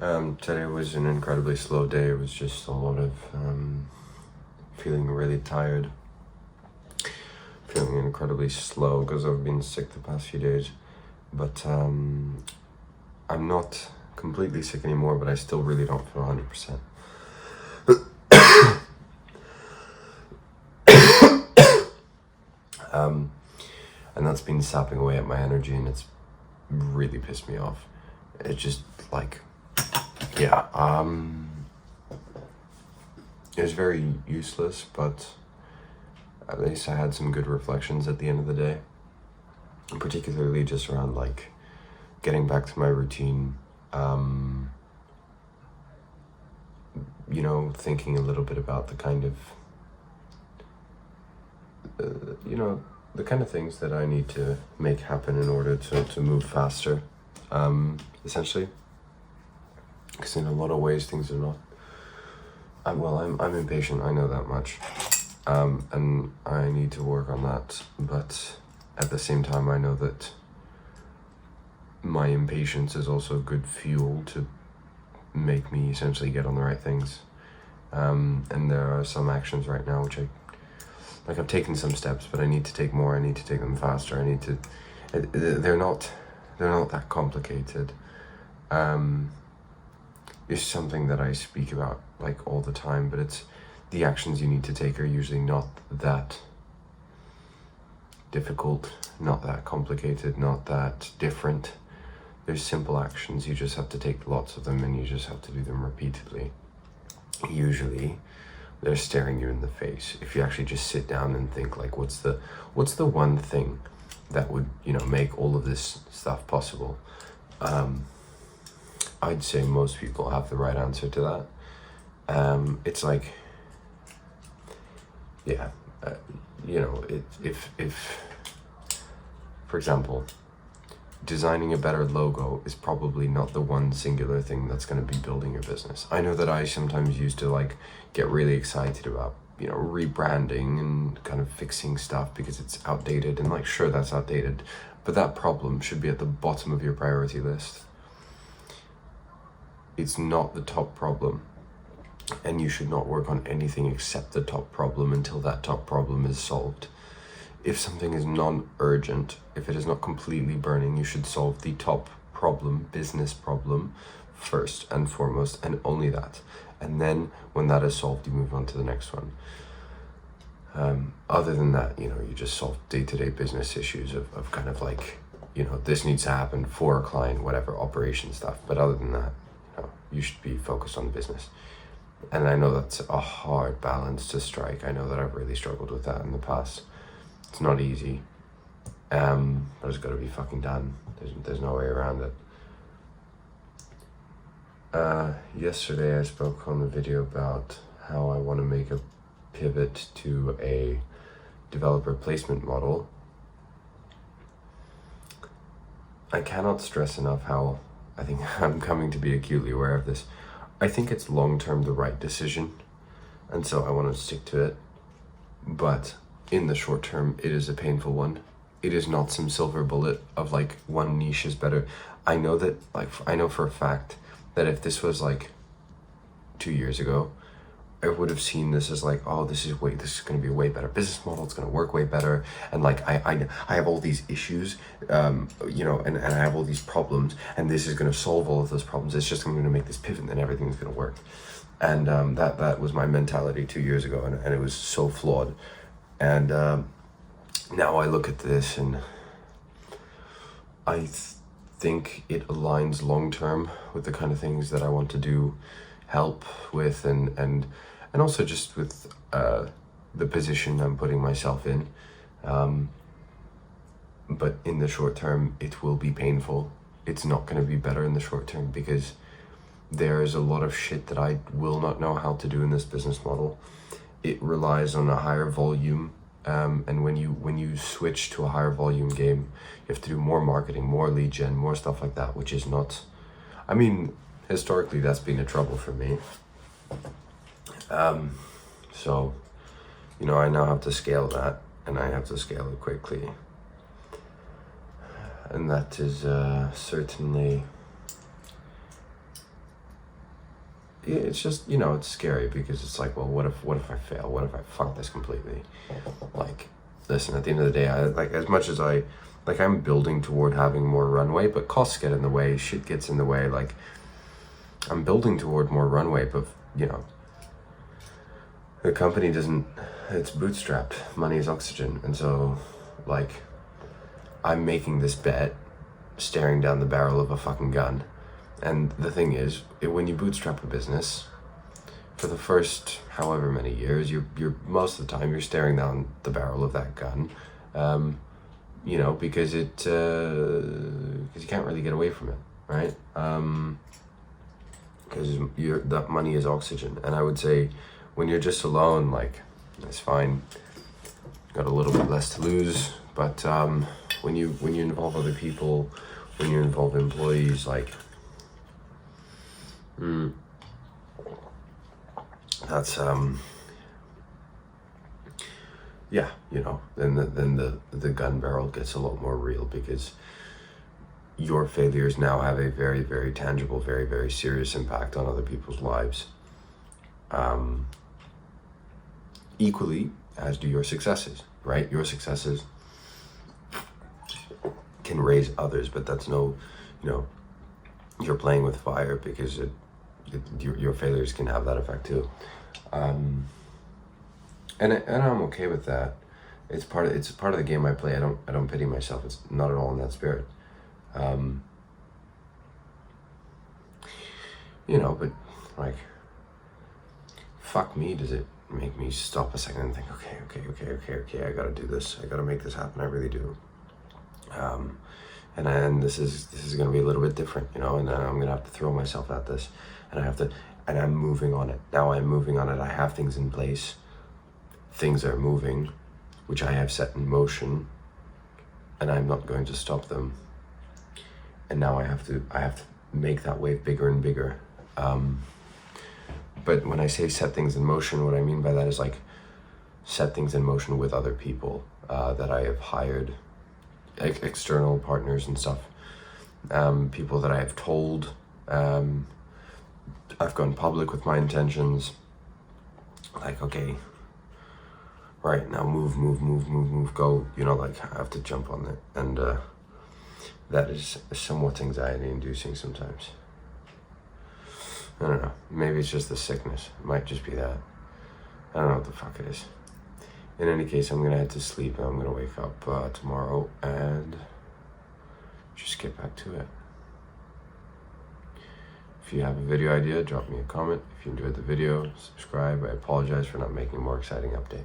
Today was an incredibly slow day. It was just a lot of feeling really tired, feeling incredibly slow because I've been sick the past few days. But I'm not completely sick anymore, but I still really don't feel 100%. And that's been sapping away at my energy, and it's really pissed me off. It's just like, yeah, it was very useless, but at least I had some good reflections at the end of the day, particularly just around like getting back to my routine, thinking a little bit about the kind of, the kind of things that I need to make happen in order to move faster, essentially. Because in a lot of ways things are not, I'm impatient, I know that much, and I need to work on that, but at the same time I know that my impatience is also good fuel to make me essentially get on the right things, and there are some actions right now which I've taken some steps, but I need to take more. I need to take them faster. They're not that complicated. It's something that I speak about like all the time, but it's the actions you need to take are usually not that difficult, not that complicated, not that different. There's simple actions. You just have to take lots of them, and you just have to do them repeatedly. Usually they're staring you in the face. If you actually just sit down and think like, what's the one thing that would, make all of this stuff possible? I'd say most people have the right answer to that. It's like, yeah, if, for example, designing a better logo is probably not the one singular thing that's going to be building your business. I know that I sometimes used to like get really excited about, rebranding and kind of fixing stuff because it's outdated, and like, sure, that's outdated, but that problem should be at the bottom of your priority list. It's not the top problem, and you should not work on anything except the top problem until that top problem is solved. If something is non-urgent, if it is not completely burning, you should solve the top problem, business problem, first and foremost, and only that. And then when that is solved, you move on to the next one. Other than that, you just solve day-to-day business issues of kind of like, this needs to happen for a client, whatever, operation stuff. But other than that, you should be focused on the business. And I know that's a hard balance to strike. I know that I've really struggled with that in the past. It's not easy, but it's got to be fucking done. There's no way around it. Yesterday I spoke on the video about how I want to make a pivot to a developer placement model. I cannot stress enough how I think I'm coming to be acutely aware of this. I think it's long-term the right decision, and so I want to stick to it, but in the short term, it is a painful one. It is not some silver bullet of like one niche is better. I know for a fact that if this was like 2 years ago, I would have seen this as like, oh, this is going to be a way better business model. It's going to work way better. And like, I have all these issues, and I have all these problems, and this is going to solve all of those problems. It's just going to make this pivot, and then everything's going to work. And that was my mentality 2 years ago, and it was so flawed. And now I look at this and I think it aligns long-term with the kind of things that I want to do, help with, and also just with the position I'm putting myself in. But in the short term, it will be painful. It's not going to be better in the short term because there's a lot of shit that I will not know how to do in this business model. It relies on a higher volume, and when you switch to a higher volume game, you have to do more marketing, more lead gen, more stuff like that, which is not, historically that's been a trouble for me. So I now have to scale that, and I have to scale it quickly, and that is certainly it's just, you know, it's scary because it's like, well, what if I fail? What if I fuck this completely? Like, listen, at the end of the day, as much as I'm building toward having more runway, but costs get in the way, shit gets in the way. Like, I'm building toward more runway, but, you know, the company it's bootstrapped. Money is oxygen. And so, like, I'm making this bet staring down the barrel of a fucking gun. And the thing is, when you bootstrap a business, for the first however many years, you're most of the time you're staring down the barrel of that gun, you know, because you can't really get away from it, right? Because that money is oxygen, and I would say when you're just alone, like, that's fine. Got a little bit less to lose, but when you involve other people, when you involve employees, like. That's yeah, you know, then the gun barrel gets a lot more real, because your failures now have a very, very tangible, very, very serious impact on other people's lives. Equally as do your successes, right? Your successes can raise others, but that's you know, you're playing with fire, because your failures can have that effect too. And I'm okay with that. It's part of the game I play. I don't pity myself. It's not at all in that spirit. You know, but like, fuck me, does it make me stop a second and think, okay, I gotta do this. I gotta make this happen. I really do. And this is going to be a little bit different, you know, and then I'm going to have to throw myself at this, and I'm moving on it. Now I'm moving on it. I have things in place. Things are moving, which I have set in motion, and I'm not going to stop them. And now I have to make that wave bigger and bigger. But when I say set things in motion, what I mean by that is like set things in motion with other people that I have hired, external partners and stuff, people that I have told. I've gone public with my intentions, like, okay, right, now move, go, you know, like, I have to jump on it. And that is somewhat anxiety inducing sometimes. I don't know, maybe it's just the sickness. It might just be that. I don't know what the fuck it is. In any case, I'm gonna head to sleep, and I'm gonna wake up tomorrow and just get back to it. If you have a video idea, drop me a comment. If you enjoyed the video, subscribe. I apologize for not making a more exciting update.